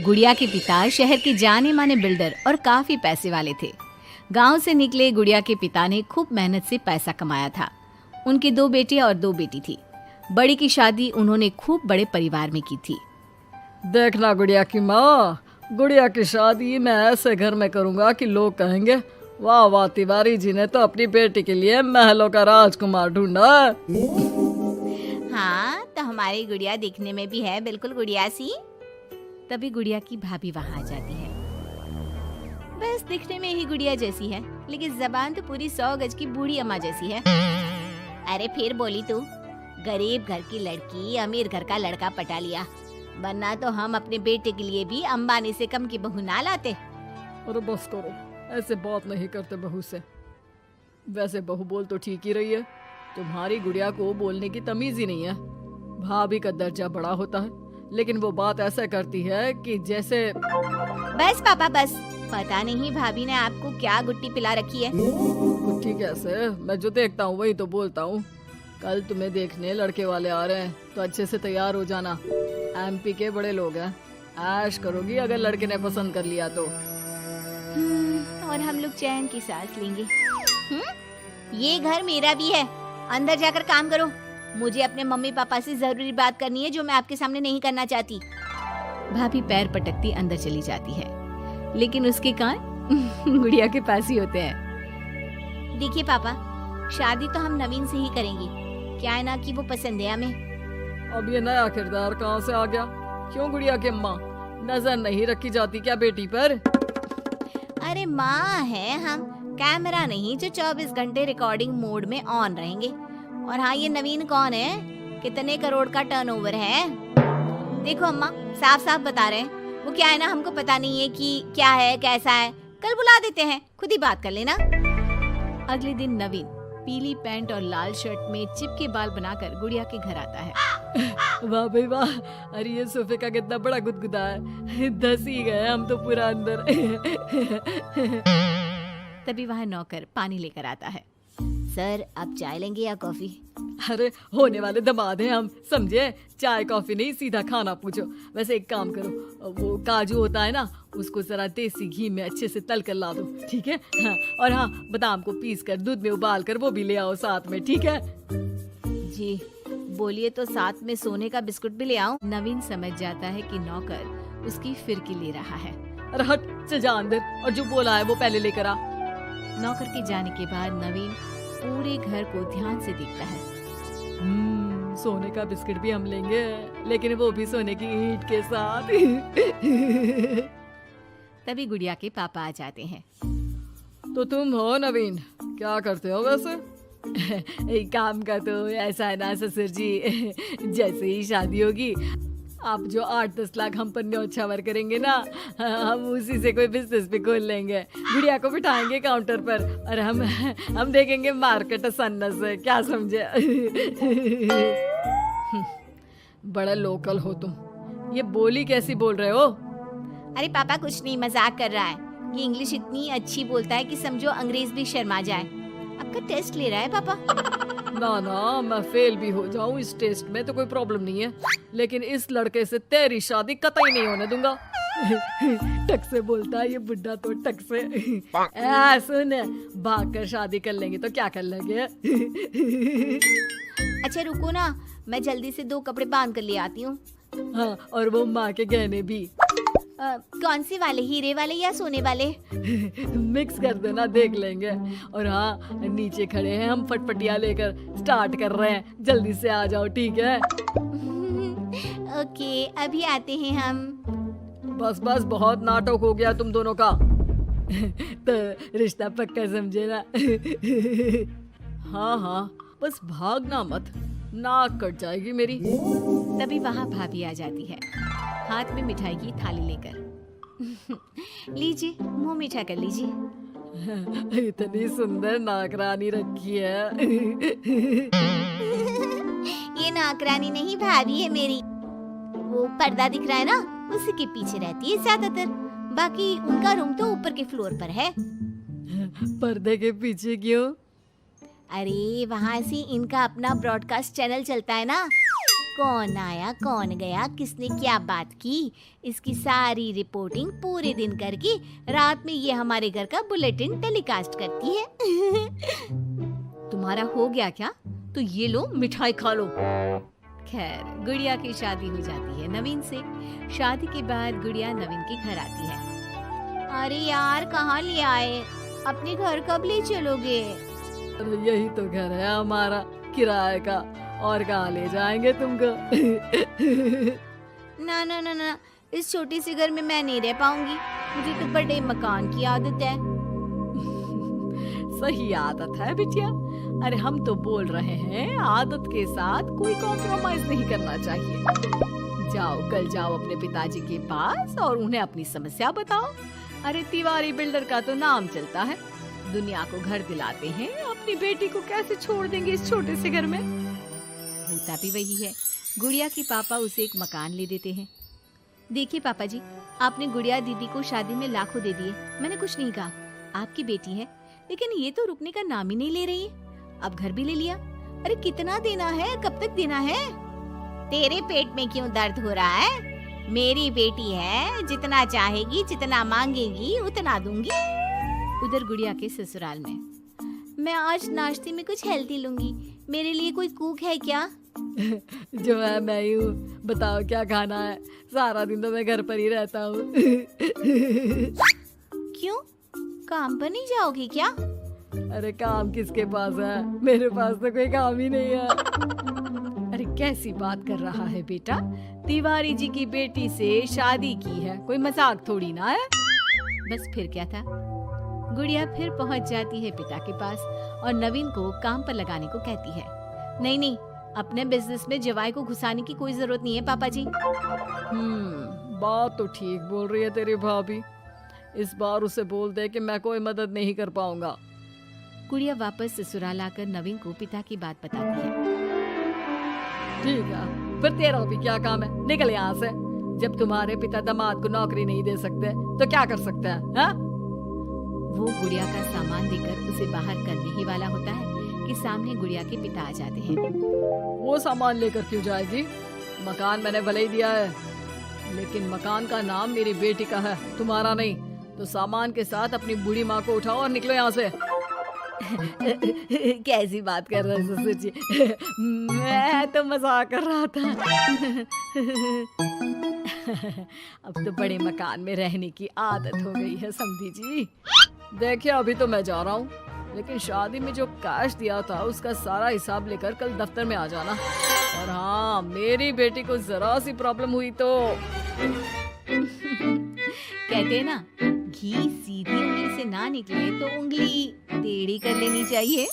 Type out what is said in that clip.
गुड़िया के पिता शहर के जाने माने बिल्डर और काफी पैसे वाले थे। गांव से निकले गुड़िया के पिता ने खूब मेहनत से पैसा कमाया था। उनके 2 बेटे और 2 बेटी थी। बड़ी की शादी उन्होंने खूब बड़े परिवार में की थी। देखना गुड़िया की माँ, गुड़िया की शादी मैं ऐसे घर में करूँगा कि लोग कहेंगे, वाह वाह, तिवारी जी ने तो अपनी बेटी के लिए महलों का राजकुमार ढूंढा। हाँ, तो हमारी गुड़िया दिखने में भी है बिल्कुल गुड़िया सी। तभी गुड़िया की भाभी वहाँ आ जाती है। बस दिखने में ही गुड़िया जैसी है, लेकिन जबान तो पूरी 100 गज की बूढ़ी अम्मा जैसी है। अरे फिर बोली तू, गरीब घर की लड़की अमीर घर का लड़का पटा लिया, वरना तो हम अपने बेटे के लिए भी अंबानी से कम की बहू ना लाते। अरे बस करो, ऐसे बात नहीं करते बहू से। वैसे बहू बोल तो ठीक ही रही है, तुम्हारी गुड़िया को बोलने की तमीज ही नहीं है। भाभी का दर्जा बड़ा होता है, लेकिन वो बात ऐसा करती है कि जैसे। बस पापा बस, पता नहीं भाभी ने आपको क्या गुट्टी पिला रखी है। गुट्टी कैसे, मैं जो देखता हूँ वही तो बोलता हूँ। कल तुम्हें देखने लड़के वाले आ रहे हैं, तो अच्छे से तैयार हो जाना। एमपी के बड़े लोग हैं, ऐश करोगी अगर लड़के ने पसंद कर लिया तो। और हम लोग चैन की सांस लेंगे। ये घर मेरा भी है, अंदर जाकर काम करो। मुझे अपने मम्मी पापा से जरूरी बात करनी है जो मैं आपके सामने नहीं करना चाहती। भाभी पैर पटकती अंदर चली जाती है, लेकिन उसके कान गुड़िया के पास ही होते हैं। देखिए पापा, शादी तो हम नवीन से ही करेंगे, क्या है ना कि वो पसंद है हमें। अब ये नया किरदार कहाँ से आ गया? क्यों गुड़िया के माँ, नजर नहीं रखी जाती क्या बेटी पर? अरे माँ है हम, कैमरा नहीं जो 24 घंटे रिकॉर्डिंग मोड में ऑन रहेंगे। और हाँ, ये नवीन कौन है, कितने करोड़ का टर्नओवर है? देखो अम्मा, साफ साफ बता रहे हैं, वो क्या है ना, हमको पता नहीं है कि क्या है कैसा है। कल बुला देते हैं, खुद ही बात कर लेना। अगले दिन नवीन पीली पैंट और लाल शर्ट में चिपके बाल बनाकर गुड़िया के घर आता है। वाह भाई वाह, अरे ये सोफे का कितना बड़ा गुदगुदा है, धस ही गए हम तो पूरा अंदर। तभी वहाँ नौकर पानी लेकर आता है। सर, आप चाय लेंगे या कॉफी? अरे होने वाले दामाद हैं हम, समझे? चाय कॉफी नहीं, सीधा खाना पूछो। वैसे एक काम करो, वो काजू होता है ना, उसको जरा देसी घी में अच्छे से तल कर ला दो, ठीक है? हाँ, और हाँ, बादाम को पीस कर दूध में उबाल कर वो भी ले आओ साथ में, ठीक है? जी बोलिए, तो साथ में सोने का बिस्कुट भी ले आओ। नवीन समझ जाता है कि नौकर उसकी फिरकी ले रहा है। अरे हट से जा अंदर, और जो बोला है वो पहले लेकर आ। नौकर के जाने के बाद नवीन पूरे घर को ध्यान से देखता है। सोने का बिस्किट भी हम लेंगे, लेकिन वो भी सोने की ईंट के साथ। तभी गुड़िया के पापा आ जाते हैं। तो तुम हो नवीन, क्या करते हो वैसे? एक काम का तो ऐसा है ना ससुर जी, जैसे ही शादी होगी आप जो 8-10 लाख हम पर न्योछावर करेंगे ना, हम उसी से कोई बिजनेस भी खोल लेंगे। गुड़िया को बिठाएंगे काउंटर पर और हम देखेंगे मार्केट सन्नत से, क्या समझे? बड़ा लोकल हो तुम, ये बोली कैसी बोल रहे हो? अरे पापा कुछ नहीं, मजाक कर रहा है। ये इंग्लिश इतनी अच्छी बोलता है कि समझो अंग्रेज भी शर्मा जाए। आपका टेस्ट ले रहा है पापा? ना ना, मैं फेल भी हो जाऊं इस टेस्ट में तो कोई प्रॉब्लम नहीं है, लेकिन इस लड़के से तेरी शादी कतई नहीं होने दूंगा। टक से बोलता है ये बुड्ढा तो, टक से। सुन, भाग कर शादी कर लेंगे तो क्या कर लेंगे? अच्छा रुको ना, मैं जल्दी से 2 कपड़े बांध कर ले आती हूँ। हाँ, और वो माँ के गहने भी। कौन से वाले, हीरे वाले या सोने वाले? मिक्स कर देना, देख लेंगे। और हाँ, नीचे खड़े हैं हम फटफटिया लेकर, स्टार्ट कर रहे हैं, जल्दी से आ जाओ, ठीक है? ओके, अभी आते हैं हम। बस बस, बहुत नाटक हो गया तुम दोनों का। तो रिश्ता पक्का समझे ना? हाँ हाँ, बस भागना मत, नाक कट जाएगी मेरी। तभी वहाँ भाभी आ जाती है, हाथ में मिठाई की थाली लेकर। लीजिए, मुंह मीठा कर लीजिए। इतनी सुंदर नाकरानी रखी है। ये नाकरानी नहीं, भाभी है मेरी। वो पर्दा दिख रहा है ना, उसी के पीछे रहती है ज्यादातर। बाकी उनका रूम तो ऊपर के फ्लोर पर है। पर्दे के पीछे क्यों? अरे वहाँ से इनका अपना ब्रॉडकास्ट चैनल चलता है ना, कौन आया कौन गया, किसने क्या बात की, इसकी सारी रिपोर्टिंग पूरे दिन करके रात में ये हमारे घर का बुलेटिन टेलीकास्ट करती है। तुम्हारा हो गया क्या? तो ये लो मिठाई खा लो। खैर, गुड़िया की शादी हो जाती है नवीन से। शादी के बाद गुड़िया नवीन के घर आती है। अरे यार, कहाँ ले आए? अपने घर कब ले चलोगे? अरे यही तो घर है हमारा किराए का, और कहाँ ले जाएंगे तुमको? ना ना ना ना, इस छोटी सी घर में मैं नहीं रह पाऊंगी। मुझे तो बड़े मकान की आदत है। सही आदत है बिटिया। अरे हम तो बोल रहे हैं आदत के साथ कोई कॉम्प्रोमाइज नहीं करना चाहिए। जाओ, कल जाओ अपने पिताजी के पास और उन्हें अपनी समस्या बताओ। अरे तिवारी बिल्डर का तो नाम चलता है, दुनिया को घर दिलाते हैं, अपनी बेटी को कैसे छोड़ देंगे इस छोटे से घर में? होता भी वही है। गुड़िया के पापा उसे एक मकान ले देते हैं। देखिए पापा जी, आपने गुड़िया दीदी को शादी में लाखों दे दिए, मैंने कुछ नहीं कहा। आपकी बेटी है, लेकिन ये तो रुकने का नाम ही नहीं ले रही है। अब घर भी ले लिया। अरे कितना देना है, कब तक देना है? तेरे पेट में क्यों दर्द हो रहा है? मेरी बेटी है, जितना चाहेगी, जितना मांगेगी उतना दूंगी। उधर गुड़िया के ससुराल में, मैं आज नाश्ते में कुछ हेल्दी लूंगी, मेरे लिए कोई कुक है क्या? जो है मैं ही हूँ, बताओ क्या खाना है? सारा दिन तो मैं घर पर ही रहता हूँ। क्यों, काम पर नहीं जाओगी क्या? अरे काम किसके पास है, मेरे पास तो कोई काम ही नहीं है। अरे कैसी बात कर रहा है बेटा? तिवारी जी की बेटी से शादी की है, कोई मजाक थोड़ी ना है। बस फिर क्या था, गुड़िया फिर पहुंच जाती है पिता के पास और नवीन को काम पर लगाने को कहती है। नहीं नहीं, अपने बिजनेस में जवाई को घुसाने की कोई जरूरत नहीं है पापा जी। बात तो ठीक बोल रही है तेरी भाभी। इस बार उसे बोल दे कि मैं कोई मदद नहीं कर पाऊंगा। गुड़िया वापस ससुराल आकर नवीन को पिता की बात बताती है। ठीक है, फिर तेरा भी क्या काम है, निकल यहाँ से। जब तुम्हारे पिता दामाद को नौकरी नहीं दे सकते तो क्या कर सकते हैं, हाँ? वो गुड़िया का सामान देकर उसे बाहर करने ही वाला होता है कि सामने गुड़िया के पिता आ जाते हैं। वो सामान लेकर क्यों जाएगी? मकान मैंने भले ही दिया है, लेकिन मकान का नाम मेरी बेटी का है, तुम्हारा नहीं। तो सामान के साथ अपनी बूढ़ी माँ को उठाओ और निकलो यहाँ से। कैसी बात कर रहे हैं ससुर जी? मैं तो मजाक कर रहा था। अब तो बड़े मकान में रहने की आदत हो गई है समधी जी। देखिए अभी तो मैं जा रहा हूँ, लेकिन शादी में जो कैश दिया था उसका सारा हिसाब लेकर कल दफ्तर में आ जाना। और हाँ, मेरी बेटी को जरा सी प्रॉब्लम हुई तो कहते हैं ना, घी सीधी उंगली से ना निकले तो उंगली टेढ़ी कर लेनी चाहिए।